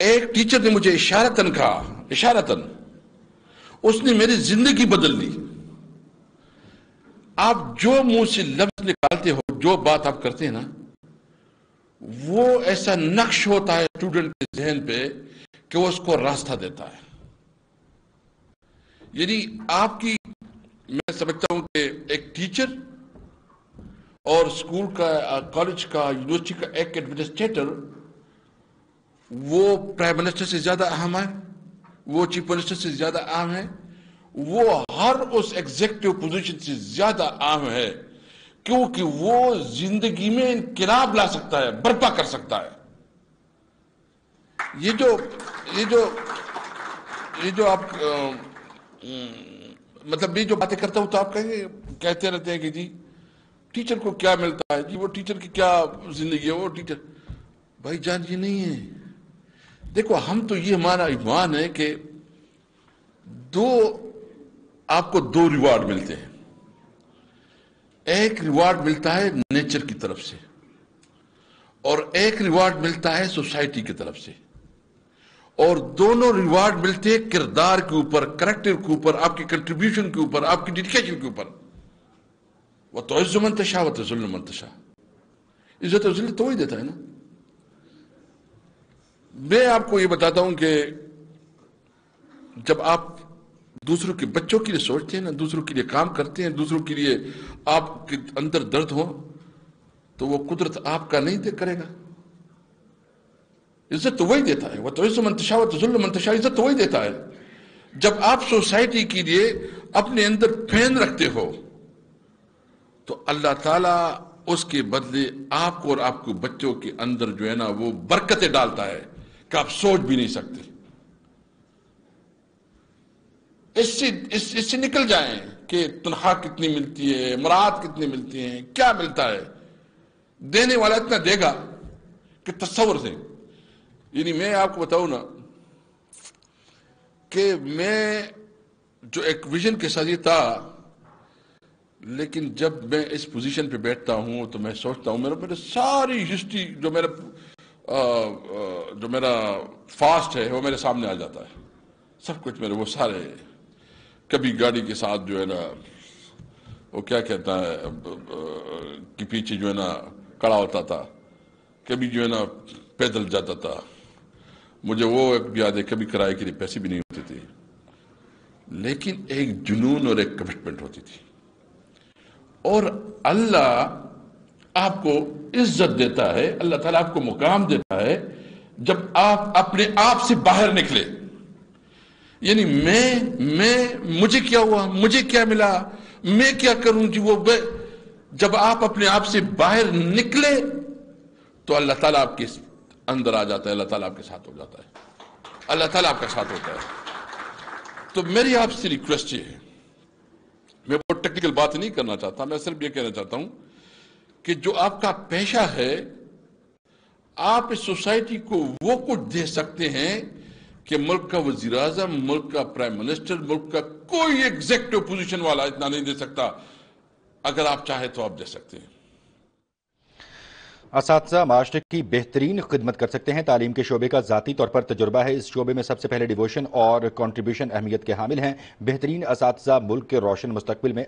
ایک ٹیچر نے مجھے اشارتن کہا، اشارتن، اس نے میری زندگی بدل دی. آپ جو منہ سے لفظ نکالتے ہو، جو بات آپ کرتے ہیں نا، وہ ایسا نقش ہوتا ہے اسٹوڈنٹ کے ذہن پہ کہ وہ اس کو راستہ دیتا ہے. یعنی آپ کی، میں سمجھتا ہوں کہ ایک ٹیچر اور اسکول کا، کالج کا، یونیورسٹی کا ایک ایڈمنسٹریٹر، وہ پرائم منسٹر سے زیادہ اہم ہے، وہ چیف منسٹر سے زیادہ اہم ہے، وہ ہر اس ایگزیکٹو پوزیشن سے زیادہ اہم ہے، کیونکہ وہ زندگی میں انقلاب لا سکتا ہے، برپا کر سکتا ہے. یہ جو آپ مطلب یہ جو باتیں کرتا ہوں تو آپ کہتے رہتے ہیں کہ جی ٹیچر کو کیا ملتا ہے، جی وہ ٹیچر کی کیا زندگی ہے، وہ ٹیچر. بھائی جان یہ نہیں ہے. دیکھو ہم تو یہ ہمارا ایمان ہے کہ آپ کو دو ریوارڈ ملتے ہیں. ایک ریوارڈ ملتا ہے نیچر کی طرف سے، اور ایک ریوارڈ ملتا ہے سوسائٹی کی طرف سے. اور دونوں ریوارڈ ملتے ہیں کردار کے اوپر، کریکٹر کے اوپر، آپ کی کنٹریبیوشن کے اوپر، آپ کی ڈیڈیکیشن کے اوپر. وَتُعِزُّ مَن تَشَاءُ وَتُذِلُّ مَن تَشَاءُ. عزت و ذلت تو وہی دیتا ہے نا. میں آپ کو یہ بتاتا ہوں کہ جب آپ دوسروں کے بچوں کے لیے سوچتے ہیں نا، دوسروں کے لیے کام کرتے ہیں، دوسروں کے لیے آپ کے اندر درد ہو، تو وہ قدرت آپ کا نہیں کرے گا. عزت تو وہی دیتا ہے. وَتُعِزُّ مَن تَشَاءُ وَتُذِلُّ مَن تَشَاءُ. عزت تو وہی دیتا ہے. جب آپ سوسائٹی کے لیے اپنے اندر پین رکھتے ہو تو اللہ تعالیٰ اس کے بدلے آپ کو اور آپ کے بچوں کے اندر جو ہے نا وہ برکتیں ڈالتا ہے کہ آپ سوچ بھی نہیں سکتے. اس سے نکل جائیں کہ تنخواہ کتنی ملتی ہے، مراعات کتنی ملتی ہیں، کیا ملتا ہے. دینے والا اتنا دے گا کہ تصور سے. یعنی میں آپ کو بتاؤں نا کہ میں جو ایک ویژن کے ساتھ یہ تھا، لیکن جب میں اس پوزیشن پہ بیٹھتا ہوں تو میں سوچتا ہوں میرا ساری ہسٹری جو میرا فاسٹ ہے وہ میرے سامنے آ جاتا ہے. سب کچھ میرے وہ سارے، کبھی گاڑی کے ساتھ جو ہے نا وہ کیا کہتا ہے کہ پیچھے جو ہے نا کڑا ہوتا تھا، کبھی جو ہے نا پیدل جاتا تھا. مجھے وہ یاد ہے کبھی کرائے کے لیے پیسے بھی نہیں ہوتے تھے، لیکن ایک جنون اور ایک کمٹمنٹ ہوتی تھی. اور اللہ آپ کو عزت دیتا ہے، اللہ تعالیٰ آپ کو مقام دیتا ہے جب آپ اپنے آپ سے باہر نکلے. یعنی مجھے کیا ہوا، مجھے کیا ملا، میں کیا کروں جی وہ جب آپ اپنے آپ سے باہر نکلے تو اللہ تعالیٰ آپ کے اندر آ جاتا ہے، اللہ تعالیٰ آپ کے ساتھ ہو جاتا ہے، اللہ تعالیٰ آپ کا ساتھ ہوتا ہے. تو میری آپ سے ریکویسٹ یہ ہے، میں بہت ٹیکنیکل بات نہیں کرنا چاہتا، میں صرف یہ کہنا چاہتا ہوں کہ جو آپ کا پیشہ ہے، آپ اس سوسائٹی کو وہ کچھ دے سکتے ہیں کہ ملک کا وزیر اعظم، ملک کا پرائم منسٹر، ملک کا کوئی ایگزیکٹو پوزیشن والا اتنا نہیں دے سکتا. اگر آپ چاہیں تو آپ دے سکتے ہیں. اساتذہ معاشرے کی بہترین خدمت کر سکتے ہیں. تعلیم کے شعبے کا ذاتی طور پر تجربہ ہے. اس شعبے میں سب سے پہلے ڈیووشن اور کنٹریبیوشن اہمیت کے حامل ہیں. بہترین اساتذہ ملک کے روشن مستقبل میں